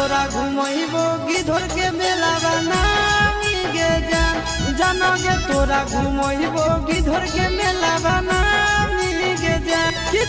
তোরা ঘুমাইব গিধর के मेला बनामी गे जानो गे तोरा घुमाइब गिधर के मेला बनामी गे कि